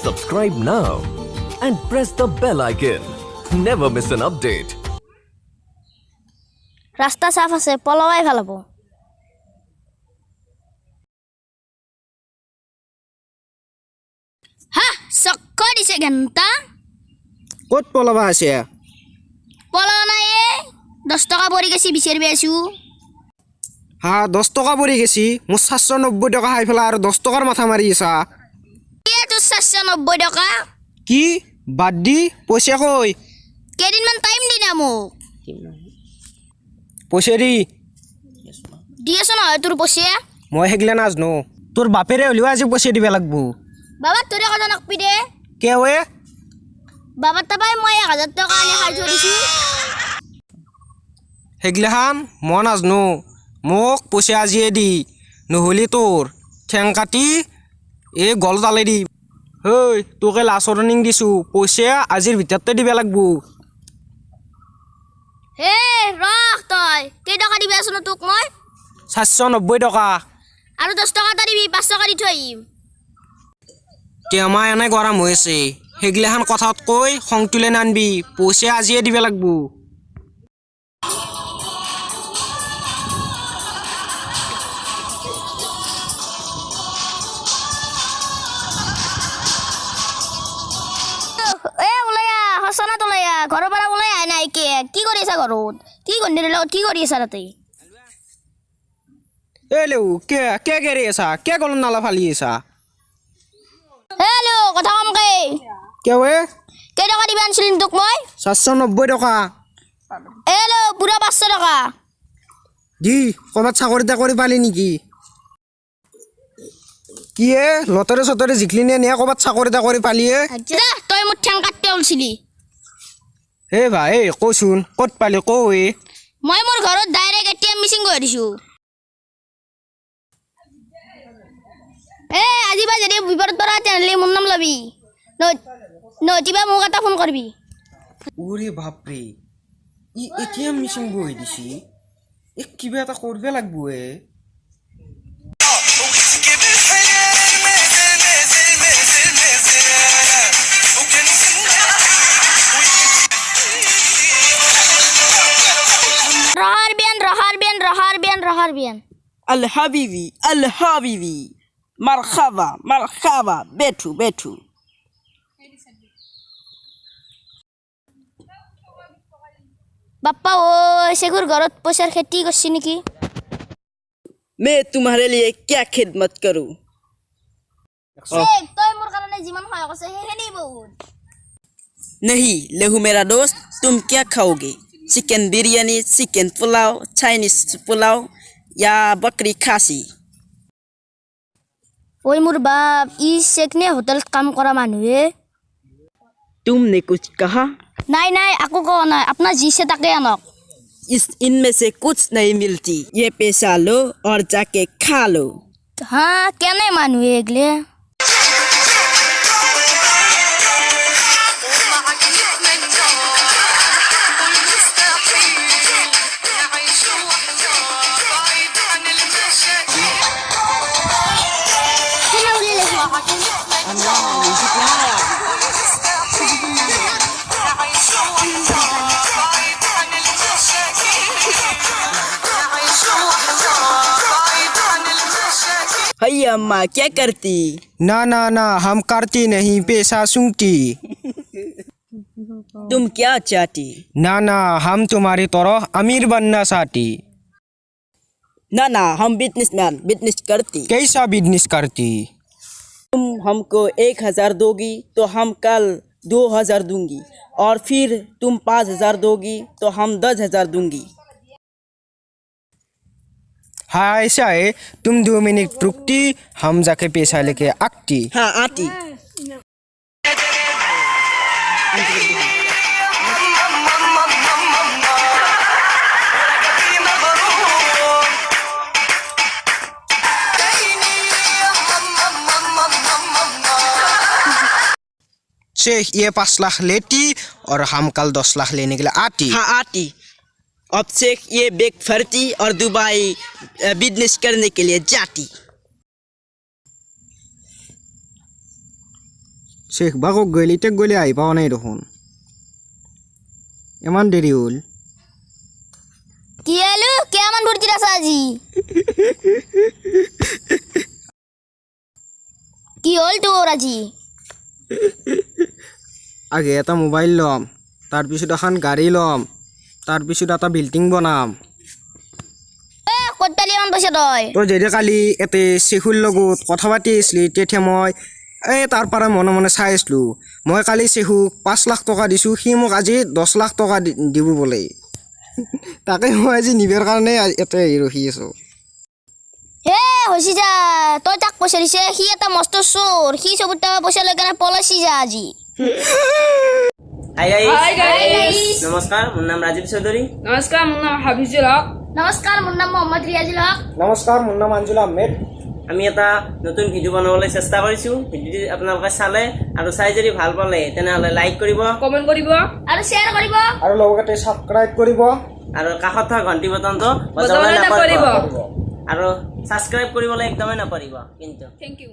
Subscribe now and press the bell icon. Never miss an update. রাস্তা সাফ আছে পলাওয়াই ফেলাবো হা চক্কৰ দিছে ঘণ্টা ক'ত পলাবা আছে পলাও নাই 10 টকা পৰি গেছি বিচাৰি বেছো হা 10 টকা পৰি গেছি মোৰ 790 টকা খাই ফেলা আৰু 10 টকাৰ মাথা মাৰি আছা এ তো 790 টকা কি বাদ দি পইচা কই কেইদিনমান টাইম দিনা মোক পইচা দি আছ নহয় তোৰ পইচা মই হেগলা নাজনো তোৰ বাপেৰে হলিও আজি পইচা দিবা লাগবো বাবা তোৰে কথা নকবি দে কে ওয়ে বাবা তাবাই মই 1000 টকা আনি খাই থৈ দিছি হেগলাহান মই নাজনো মোক পইচা আজিয়ে দি নহলি তোৰ ঠেং কাটি এই গল তালে দি হেই তোকে লাষ্ট ৱাৰ্নিং দিছো পইচা আজিৰ ভিতৰতে দিবা লাগবো হে ৰখ তই কেই টকা দিবি আছ তোক মই 790 টকা আৰু 10 টকা দিবি 5 টকা দি থৈ আহিম কেমা এনে গৰম হৈ আছে হেগলাহান কথাত কৈ খং তুলে নানবি পইচা আজিয়ে দিবা লাগবো হসনা তোলায়া ঘৰৰ পৰা ওলাই আই নাই কি কৰি আছা ঘৰত কি কৰি আছা তাতে এ লেউ কে গেৰি আছা কে গলন নালা ফালি আছা হেল্ল কথা কম কে ওয়ে কেই টকা দিবা আনছিলিম তোক মই 790 টকা হেল্ল পুৰা 500 টকা দি কবাত চাকৰিটা কৰি পালি নেকি কি এ লতৰে জিকলি নে কবাত চাকৰিটা কৰি পালিয়ে যা তই মোৰ ঠেং কাটতে ওলছিলি হে ভাই কচোন ক'ত পালি কই মই মোৰ ঘৰত ডাইৰেক্ট এটিএম মিচিং কৰি দিছো আজি বা যদি বিপদত পৰা তেনেহ'লে মোৰ নাম লবি নটিবা মোক এটা ফোন কৰিবি ওৰে বাপৰে ই এটিএম মেশিন বই দিছি কিবা এটা কৰবে লাগবো raharbian Al-Habibi marhaba betu বাপ্পা ও সেগুৰ ঘৰত পইচাৰ খেতি কৰছি নেকি मैं तुम्हारे लिए क्या खिदमत करूं তই মোৰ কাৰণে যিমান সহায় কৰিছ হেহেনি বহুত नहीं लहू मेरा दोस्त तुम क्या खाओगे chicken biryani chicken pulao Chinese pulao या बकरी खासी ওই মোৰ বাপ ই চেকনে হোটেলত কাম কৰা মানুহে तुमने कुछ कहा নাই আকো কোৱা নাই আপোনাৰ যি আছে তাকে আনক इनमें से कुछ नहीं मिलती ये पैसा लो और जाके खा लो হা কেনে মানুহে এগলে भैया अम्मा क्या करती ना हम करती नहीं पैसा सूंघती तुम क्या चाहती ना हम तुम्हारी तरह अमीर बनना चाहती ना हम बिजनेस करती कैसा बिजनेस करती तुम हमको 1000 दोगी तो हम कल 2000 दूंगी और फिर तुम 5000 दोगी तो हम 10000 दूंगी हाँ ऐसा है तुम 2 मिनट रुकती हम जाके पैसा लेके आती हाँ आती शेख ये 5 लाख लेती और हम कल 10 लाख लेने के लिए आती हाँ आती अब से ये बैग फरती और दुबई बिजनेस करने के लिए जाती শেখবাকক গলিতে গলি আহি পোৱা নাই দেখোন ইমান দেৰি হ'ল কি হলো কেমন ভর্তি আছে আজি কি হল তোর আজি আগে এটা মোবাইল ল'ম তাৰপিছত এখন গাড়ী ল'ম তাৰপিছত এটা বিল্ডিং বনাম কটালি মান পয়সা তই তই যেতিয়া কালি এতে চেখুৰ লগত কথা পাতি আছিলি তেতিয়া মই তাৰ পৰা মনে মনে চাই আছিলোঁ মই কালি চেখুক 5 লাখ টকা দিছোঁ সি মোক আজি 10 লাখ টকা দিব বোলে তাকে মই আজি নিবৰ কাৰণে ইয়াতে ৰখি আছোঁ হে হসি যা তই তাক পয়সা দিছে সি এটা মস্ত চোর সি সবুর টাকা পয়সা লৈ কেনে পলাইছি যা আজি Hi guys. নমস্কাৰ মোৰ নাম ৰাজীৱ চৌধুৰী নমস্কাৰ মোৰ নাম হাফিজুল হক নমস্কাৰ মোৰ নাম মোহাম্মদ ৰিয়াজুল হক নমস্কাৰ মোৰ নাম আঞ্জুল আহমেদ আমি এটা নতুন ভিডিঅ' বনাবলৈ চেষ্টা কৰিছোঁ ভিডিঅ'টো আপোনালোকে চালে আৰু চাই যদি ভাল পালে তেনেহ'লে লাইক কৰিব কমেন্ট কৰিব আৰ শেয়াৰ কৰিব আৰু লগতে ছাবস্ক্ৰাইব কৰিব আৰু কাষত থকা ঘণ্টি বটনটো বজাবলৈ বজাবলৈ নাপাহৰিব আৰু ছাবস্ক্ৰাইব কৰিবলৈ একদমেই নাপাহৰিব কিন্তু থেংক ইউ